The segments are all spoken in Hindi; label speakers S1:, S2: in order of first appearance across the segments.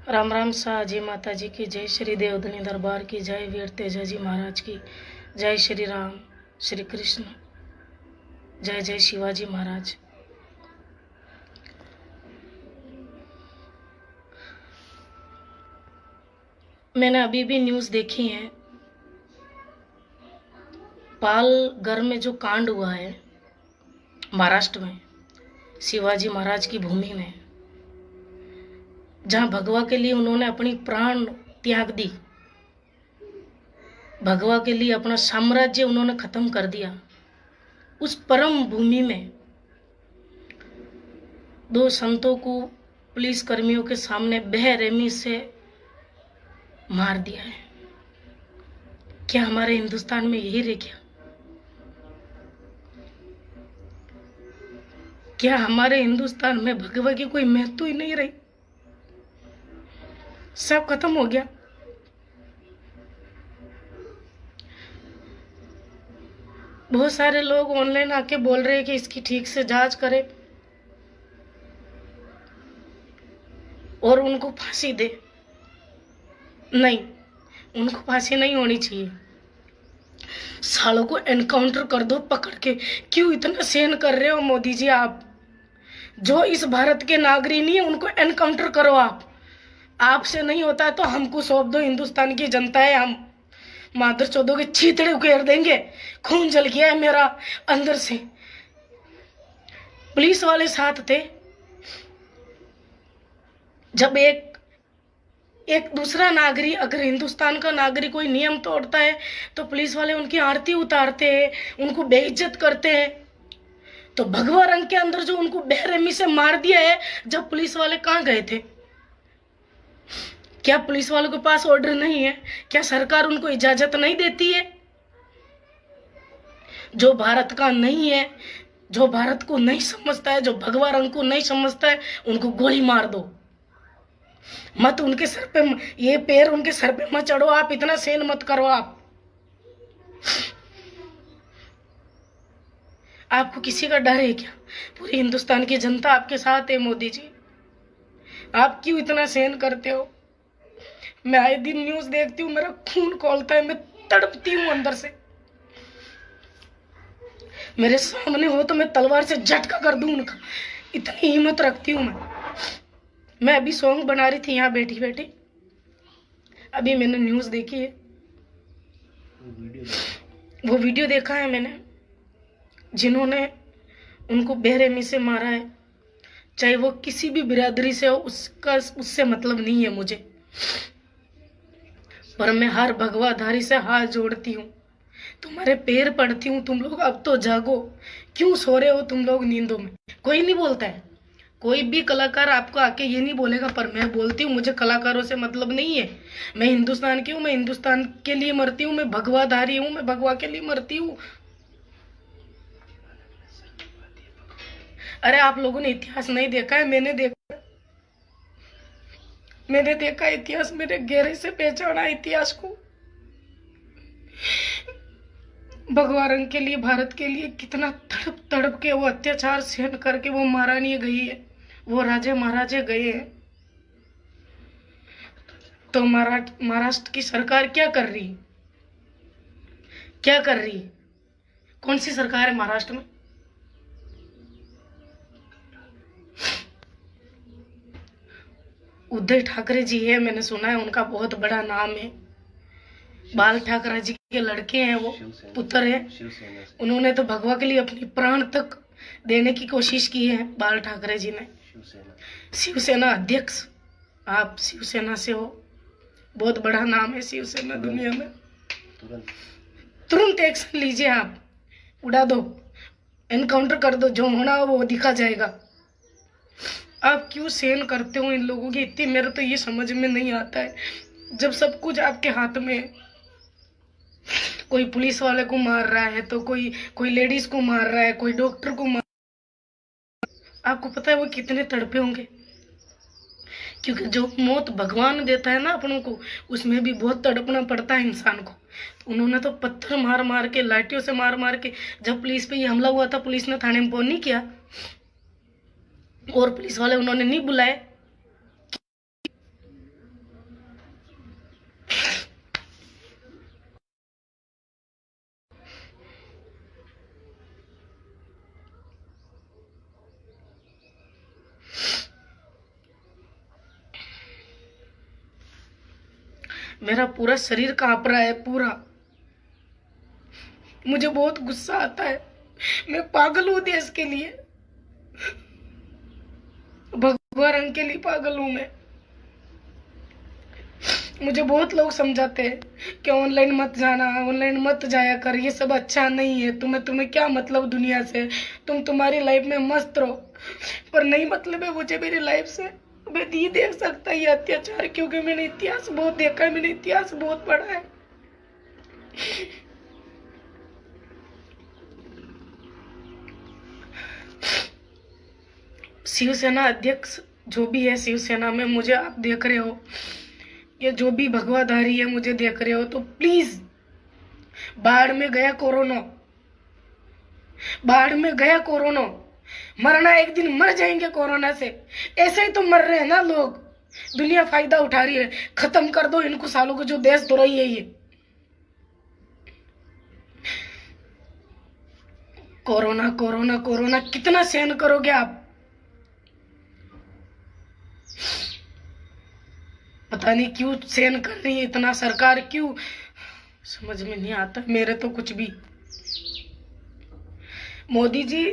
S1: राम राम शाह जी माता जी की जय, श्री देवधनी दरबार की जय, वीर तेजा जी महाराज की जय, श्री राम श्री कृष्ण जय जय शिवाजी महाराज। मैंने अभी भी न्यूज़ देखी है, पालघर में जो कांड हुआ है महाराष्ट्र में, शिवाजी महाराज की भूमि में, जहां भगवा के लिए उन्होंने अपनी प्राण त्याग दी, भगवा के लिए अपना साम्राज्य उन्होंने खत्म कर दिया। उस परम भूमि में दो संतों को पुलिस कर्मियों के सामने बेरहमी से मार दिया है। क्या हमारे हिंदुस्तान में यही रह गया? क्या हमारे हिंदुस्तान में भगवा की कोई महत्व ही नहीं रही? सब खत्म हो गया। बहुत सारे लोग ऑनलाइन आके बोल रहे हैं कि इसकी ठीक से जांच करें और उनको फांसी दे। नहीं, उनको फांसी नहीं होनी चाहिए। सालों को एनकाउंटर कर दो पकड़ के। क्यों इतना सहन कर रहे हो मोदी जी? आप जो इस भारत के नागरिक नहीं है उनको एनकाउंटर करो। आपसे नहीं होता है तो हमको सौंप दो। हिंदुस्तान की जनता है, हम मादर चौधों के चीथड़े उकेड़ देंगे। खून जल गया है मेरा अंदर से। पुलिस वाले साथ थे। जब एक दूसरा नागरिक, अगर हिंदुस्तान का नागरिक कोई नियम तोड़ता है तो पुलिस वाले उनकी आरती उतारते हैं, उनको बेइज्जत करते हैं। तो भगवा रंग के अंदर जो उनको बेरहमी से मार दिया है, जब पुलिस वाले कहाँ गए थे? क्या पुलिस वालों के पास ऑर्डर नहीं है? क्या सरकार उनको इजाजत नहीं देती है? जो भारत का नहीं है, जो भारत को नहीं समझता है, जो भगवा रंग को नहीं समझता है, उनको गोली मार दो। मत उनके सर पे, ये पैर उनके सर पे मत चढ़ो। आप इतना सहन मत करो। आपको किसी का डर है क्या? पूरी हिंदुस्तान की जनता आपके साथ है मोदी जी। आप क्यों इतना सहन करते हो? मैं आए दिन न्यूज देखती हूँ, मेरा खून खौलता है, मैं तड़पती हूँ अंदर से। मेरे सामने हो तो मैं तलवार से झटका कर दूं उनका, इतनी हिम्मत रखती हूँ मैं अभी सॉन्ग बना रही थी यहाँ बैठी बैठी, अभी मैंने न्यूज देखी है, वो वीडियो देखा है मैंने, जिन्होंने उनको बेरहमी से मारा है। चाहे वो किसी भी बिरादरी से हो, उससे मतलब नहीं है मुझे, पर मैं हर भगवाधारी से हाथ जोड़ती हूँ, तुम्हारे पैर पड़ती हूँ। तुम लोग अब तो जागो। क्यों सो रहे हो तुम लोग नींदों में? कोई नहीं बोलता है, कोई भी कलाकार आपको आके ये नहीं बोलेगा, पर मैं बोलती हूँ। मुझे कलाकारों से मतलब नहीं है। मैं हिंदुस्तान की हूँ, मैं हिंदुस्तान के लिए मरती हूँ, मैं भगवाधारी हूँ, मैं भगवा के लिए मरती हूँ। अरे आप लोगों ने इतिहास नहीं देखा है, मैंने देखा इतिहास, मेरे गहरे से पहचाना इतिहास को। भगवा रंग के लिए, भारत के लिए कितना तड़प तड़प के वो अत्याचार सहन करके वो महारानी गई है, वो राजे महाराजे गए हैं। तो महाराष्ट्र की सरकार क्या कर रही है? क्या कर रही है? कौन सी सरकार है महाराष्ट्र में? उद्धव ठाकरे जी है, मैंने सुना है, उनका बहुत बड़ा नाम है। बाल ठाकरे जी के लड़के हैं, वो पुत्र है। उन्होंने तो भगवा के लिए अपनी प्राण तक देने की कोशिश की है, बाल ठाकरे जी ने। शिवसेना अध्यक्ष, आप शिवसेना से हो, बहुत बड़ा नाम है शिवसेना दुनिया में। तुरंत एक्शन लीजिए, आप उड़ा दो, एनकाउंटर कर दो, जो होना वो दिखा जाएगा। आप क्यों सहन करते हो इन लोगों की इतनी? मेरे तो ये समझ में नहीं आता है, जब सब कुछ आपके हाथ में है। कोई पुलिस वाले को मार रहा है तो कोई लेडीज को मार रहा है, कोई डॉक्टर को मार। आपको पता है वो कितने तड़पे होंगे? क्योंकि जो मौत भगवान देता है ना अपनों को, उसमें भी बहुत तड़पना पड़ता है इंसान को। तो उन्होंने तो पत्थर मार मार के, लाठियों से मार मार के, जब पुलिस पे ये हमला हुआ था, पुलिस ने थाने में फोन नहीं किया और पुलिस वाले उन्होंने नहीं बुलाए। मेरा पूरा शरीर कांप रहा है पूरा। मुझे बहुत गुस्सा आता है। मैं पागल हूँ देश के लिए, भगवा रंग के लिए पागल हूं मैं। मुझे बहुत लोग समझाते हैं कि ऑनलाइन मत जाना, ऑनलाइन मत जाया कर, ये सब अच्छा नहीं है, तुम्हें क्या मतलब दुनिया से, तुम तुम्हारी लाइफ में मस्त रहो। पर नहीं मतलब है मुझे मेरी लाइफ से। मैं नहीं देख सकता ये अत्याचार, क्योंकि मैंने इतिहास बहुत देखा है, मैंने इतिहास बहुत पढ़ा है। शिवसेना अध्यक्ष जो भी है शिवसेना में, मुझे आप देख रहे हो, ये जो भी भगवाधारी है मुझे देख रहे हो, तो प्लीज, बाढ़ में गया कोरोना, बाढ़ में गया कोरोना, मरना एक दिन मर जाएंगे कोरोना से, ऐसे ही तो मर रहे हैं ना लोग। दुनिया फायदा उठा रही है, खत्म कर दो इनको सालों को जो देश धो रही है ये। कोरोना कोरोना कोरोना कितना सहन करोगे आप? पता नहीं क्यों सहन कर रही है इतना सरकार, क्यों समझ में नहीं आता मेरे तो कुछ भी। मोदी जी,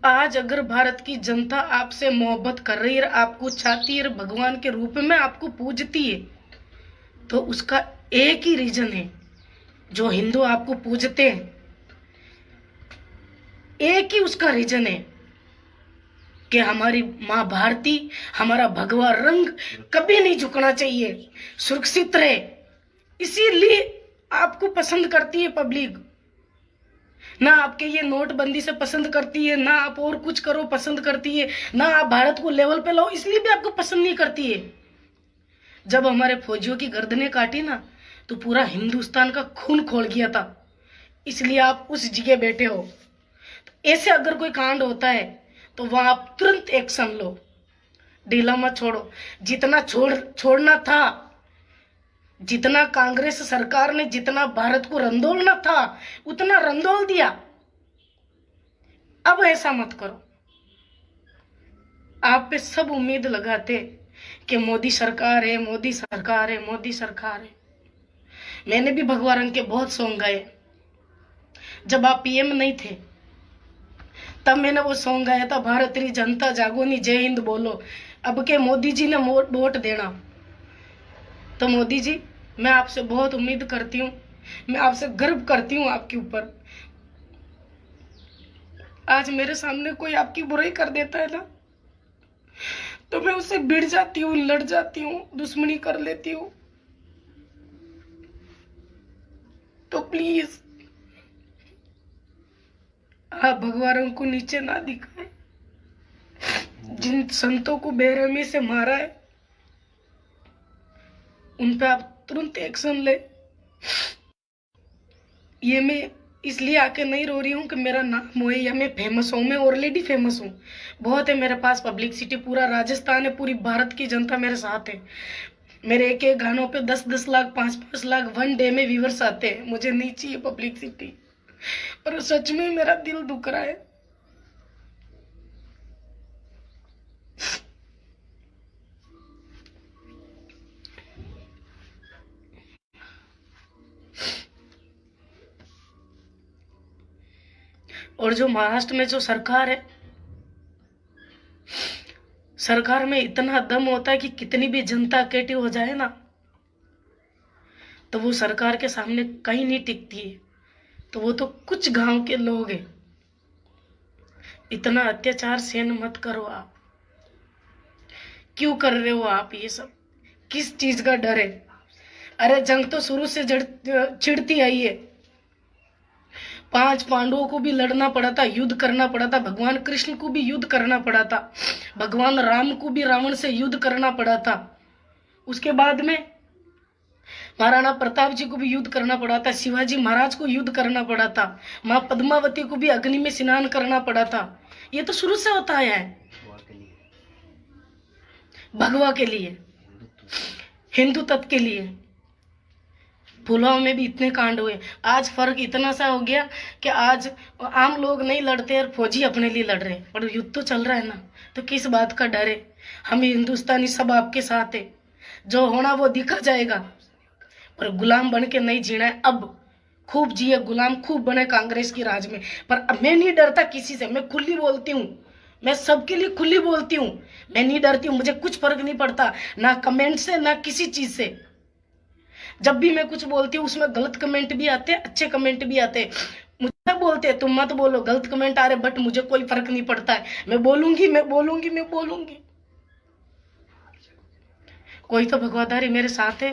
S1: आज अगर भारत की जनता आपसे मोहब्बत कर रही है, आपको चाहती है, भगवान के रूप में आपको पूजती है, तो उसका एक ही रीजन है। जो हिंदू आपको पूजते हैं, एक ही उसका रीजन है कि हमारी माँ भारती, हमारा भगवा रंग कभी नहीं झुकना चाहिए, सुरक्षित रहे। इसीलिए आपको पसंद करती है पब्लिक, ना आपके ये नोटबंदी से पसंद करती है, ना आप और कुछ करो पसंद करती है, ना आप भारत को लेवल पे लाओ, इसलिए भी आपको पसंद नहीं करती है। जब हमारे फौजियों की गर्दनें काटी ना, तो पूरा हिंदुस्तान का खून खोल गया था, इसलिए आप उस जगह बैठे हो। तो ऐसे अगर कोई कांड होता है तो वहां आप तुरंत एक्शन लो, ढीला मत छोड़ो। जितना छोड़ना था, जितना कांग्रेस सरकार ने जितना भारत को रंदोलना था, उतना रंदोल दिया। अब ऐसा मत करो। आप पे सब उम्मीद लगाते कि मोदी सरकार है, मोदी सरकार है, मोदी सरकार है। मैंने भी भगवा रंग के बहुत सॉन्ग गाए। जब आप पीएम नहीं थे तब मैंने वो सॉन्ग गाया था, भारत री जनता जागो नी, जय हिंद बोलो। अब के मोदी जी ने वोट देना, तो मोदी जी, मैं आपसे बहुत उम्मीद करती हूँ, मैं आपसे गर्व करती हूँ आपके ऊपर। आज मेरे सामने कोई आपकी बुराई कर देता है ना, तो मैं उससे भिड़ जाती हूँ, लड़ जाती हूँ, दुश्मनी कर लेती हूँ। तो प्लीज आप भगवा रंग को नीचे ना दिखाए। जिन संतों को बेरहमी से मारा है, उन पे आप तुरंत एक्शन ले। ये मैं इसलिए आके नहीं रो रही हूँ कि मेरा नाम हो या मैं फेमस हूँ, मैं ऑलरेडी फेमस हूँ। बहुत है मेरे पास पब्लिसिटी, पूरा राजस्थान है, पूरी भारत की जनता मेरे साथ है। मेरे एक एक गानों पे 10-10 लाख, 5-5 लाख वन डे में व्यूवर्स आते हैं। मुझे नहीं चाहिए पब्लिसिटी, पर सच में मेरा दिल दुख रहा है। और जो महाराष्ट्र में जो सरकार है, सरकार में इतना दम होता है कि कितनी भी जनता इकट्ठी हो जाए ना, तो वो सरकार के सामने कहीं नहीं टिकती है। तो वो तो कुछ गांव के लोग हैं। इतना अत्याचार सहन मत करो आप। क्यों कर रहे हो आप ये सब? किस चीज का डर है? अरे जंग तो शुरू से छिड़ती आई है। 5 पांडवों को भी लड़ना पड़ा था, युद्ध करना पड़ा था, भगवान कृष्ण को भी युद्ध करना पड़ा था, भगवान राम को भी रावण से युद्ध करना पड़ा था। उसके बाद में महाराणा प्रताप जी को भी युद्ध करना पड़ा था, शिवाजी महाराज को युद्ध करना पड़ा था, माँ पद्मावती को भी अग्नि में स्नान करना पड़ा था। ये तो शुरू से होता आया है, भगवा के लिए, हिंदू तत्व के लिए। पुलवामा में भी इतने कांड हुए। आज फर्क इतना सा हो गया कि आज आम लोग नहीं लड़ते और फौजी अपने लिए लड़ रहे, और युद्ध तो चल रहा है ना, तो किस बात का डर है? हम हिंदुस्तानी सब आपके साथ है, जो होना वो दिखा जाएगा, पर गुलाम बन के नहीं जीना है। अब खूब जिए गुलाम, खूब बने कांग्रेस की राज में। पर अब मैं नहीं डरता किसी से, मैं खुली बोलती हूँ, मैं सबके लिए खुली बोलती हूँ, मैं नहीं डरती हूँ, मुझे कुछ फर्क नहीं पड़ता, ना कमेंट से ना किसी चीज से। जब भी मैं कुछ बोलती हूँ उसमें गलत कमेंट भी आते हैं, अच्छे कमेंट भी आते हैं। मुझे बोलते हैं तुम मत बोलो, गलत कमेंट आ रहे, बट मुझे कोई फर्क नहीं पड़ता है, मैं बोलूंगी, मैं बोलूंगी, मैं बोलूंगी। कोई तो भगवाधारी मेरे साथ है।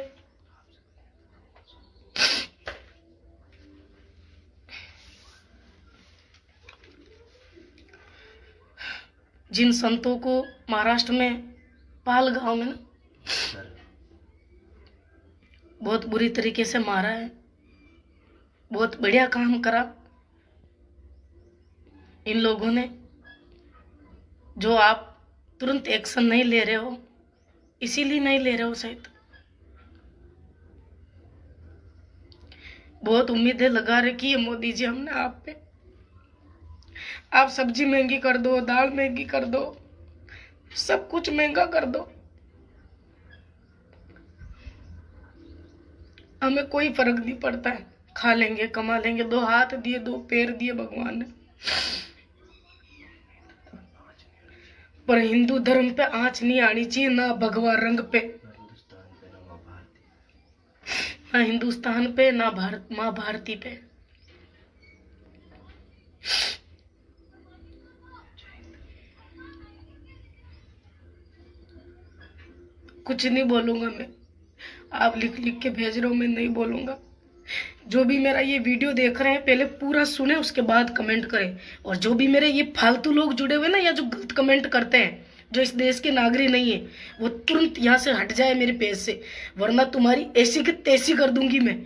S1: जिन संतों को महाराष्ट्र में पाल गांव में ना बहुत बुरी तरीके से मारा है, बहुत बढ़िया काम करा इन लोगों ने, जो आप तुरंत एक्शन नहीं ले रहे हो, इसीलिए नहीं ले रहे हो शायद। बहुत उम्मीदें लगा रखी है मोदी जी हमने आप पे। आप सब्जी महंगी कर दो, दाल महंगी कर दो, सब कुछ महंगा कर दो, हमें कोई फर्क नहीं पड़ता है, खा लेंगे, कमा लेंगे। दो हाथ दिए, दो पैर दिए भगवान ने, पर हिंदू धर्म पे आंच नहीं आनी चाहिए, ना भगवा रंग पे, ना हिंदुस्तान पे, ना भारत माँ भारती पे। कुछ नहीं बोलूंगा मैं, आप लिख लिख के भेज रहे हो, मैं नहीं बोलूंगा। जो भी मेरा ये वीडियो देख रहे हैं पहले पूरा सुने, उसके बाद कमेंट करें। और जो भी मेरे ये फालतू लोग जुड़े हुए ना, या जो गलत कमेंट करते हैं, जो इस देश के नागरिक नहीं है, वो तुरंत यहाँ से हट जाए मेरे पेज से, वरना तुम्हारी ऐसी की तैसी कर दूंगी मैं।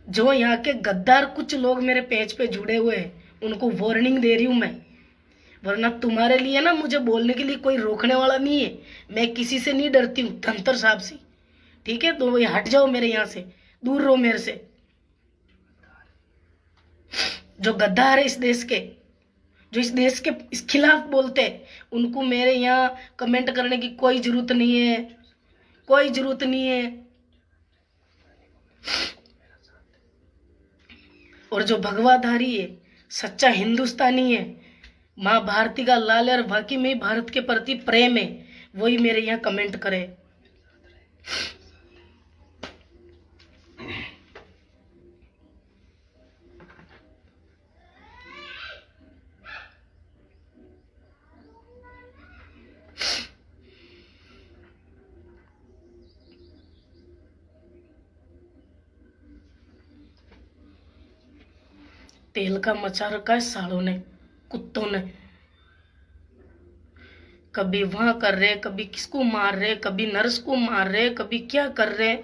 S1: जो यहाँ के गद्दार कुछ लोग मेरे पेज पे जुड़े हुए हैं उनको वार्निंग दे रही हूं मैं, वरना तुम्हारे लिए ना मुझे बोलने के लिए कोई रोकने वाला नहीं है। मैं किसी से नहीं डरती हूँ, धनतर साहब से, ठीक है? तो ये हट जाओ मेरे यहाँ से, दूर रहो मेरे से। जो गद्दार है इस देश के, जो इस देश के इस खिलाफ बोलते हैं, उनको मेरे यहाँ कमेंट करने की कोई जरूरत नहीं है, कोई जरूरत नहीं है। और जो भगवाधारी है, सच्चा हिंदुस्तानी है, माँ भारती का लाल है और वाकई में भारत के प्रति प्रेम है, वही मेरे यहाँ कमेंट करे। तेल का मचा रखा है सालों ने, कुत्तों ने। कभी वहां कर रहे, कभी किसको मार रहे, कभी नर्स को मार रहे, कभी क्या कर रहे।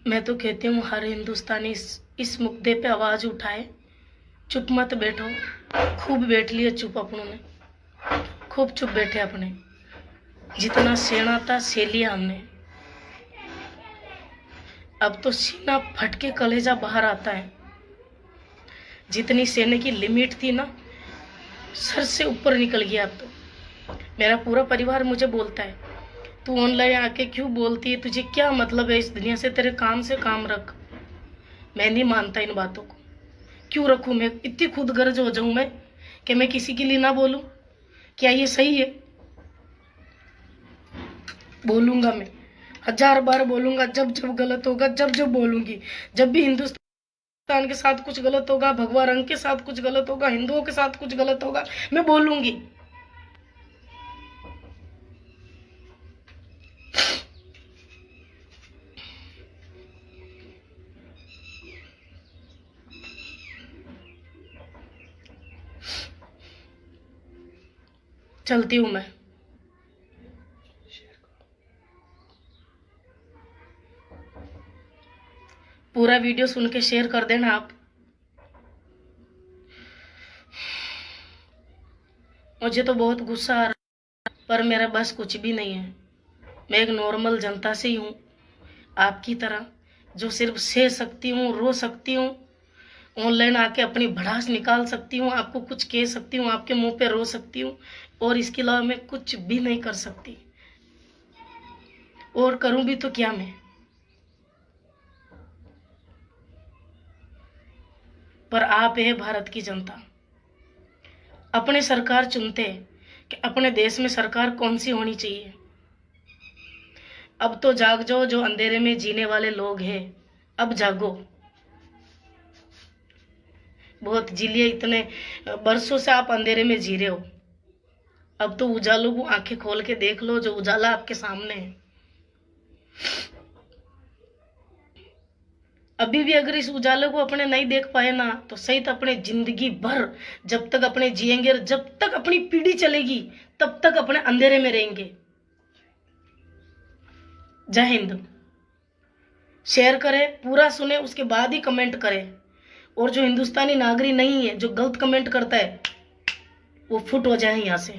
S1: मैं तो कहती हूँ हर हिंदुस्तानी इस मुद्दे पे आवाज उठाए, चुप मत बैठो। खूब बैठ लिए चुप, अपनों ने खूब चुप बैठे अपने, जितना सेना था से लिया हमने। अब तो सीना फट के कलेजा बाहर आता है। जितनी सेने की लिमिट थी ना, सर से ऊपर निकल गया। अब तो मेरा पूरा परिवार मुझे बोलता है तू ऑनलाइन आके क्यों बोलती है, तुझे क्या मतलब है इस दुनिया से, तेरे काम से काम रख। मैं नहीं मानता इन बातों को, क्यों रखूं मैं, इतनी खुदगर्ज हो जाऊं मैं कि मैं किसी के लिए ना बोलूं? क्या ये सही है? बोलूंगा मैं, 1000 बार बोलूंगा, जब जब गलत होगा, जब जब बोलूंगी। जब भी हिंदुस्तान के साथ कुछ गलत होगा, भगवा रंग के साथ कुछ गलत होगा, हिंदुओं के साथ कुछ गलत होगा, मैं बोलूंगी। चलती हूं मैं। पूरा वीडियो सुन के शेयर कर देना आप। मुझे तो बहुत गुस्सा आ रहा है, पर मेरा बस कुछ भी नहीं है। मैं एक नॉर्मल जनता से ही हूँ, आपकी तरह, जो सिर्फ सह सकती हूँ, रो सकती हूँ, ऑनलाइन आके अपनी भड़ास निकाल सकती हूँ, आपको कुछ कह सकती हूँ, आपके मुंह पे रो सकती हूँ, और इसके अलावा मैं कुछ भी नहीं कर सकती। और करूँ भी तो क्या मैं? पर आप है भारत की जनता, अपने सरकार चुनते हैं कि अपने देश में सरकार कौन सी होनी चाहिए। अब तो जाग जाओ, जो अंधेरे में जीने वाले लोग हैं, अब जागो। बहुत जी लिए, इतने बरसों से आप अंधेरे में जी रहे हो, अब तो उजालों को आंखें खोल के देख लो, जो उजाला आपके सामने है। अभी भी अगर इस उजाले को अपने नहीं देख पाए ना, तो सही तो अपने जिंदगी भर, जब तक अपने जिएंगे और जब तक अपनी पीढ़ी चलेगी, तब तक अपने अंधेरे में रहेंगे। जय हिंद। शेयर करें, पूरा सुने, उसके बाद ही कमेंट करें। और जो हिंदुस्तानी नागरिक नहीं है, जो गलत कमेंट करता है, वो फुट हो जाए यहाँ से।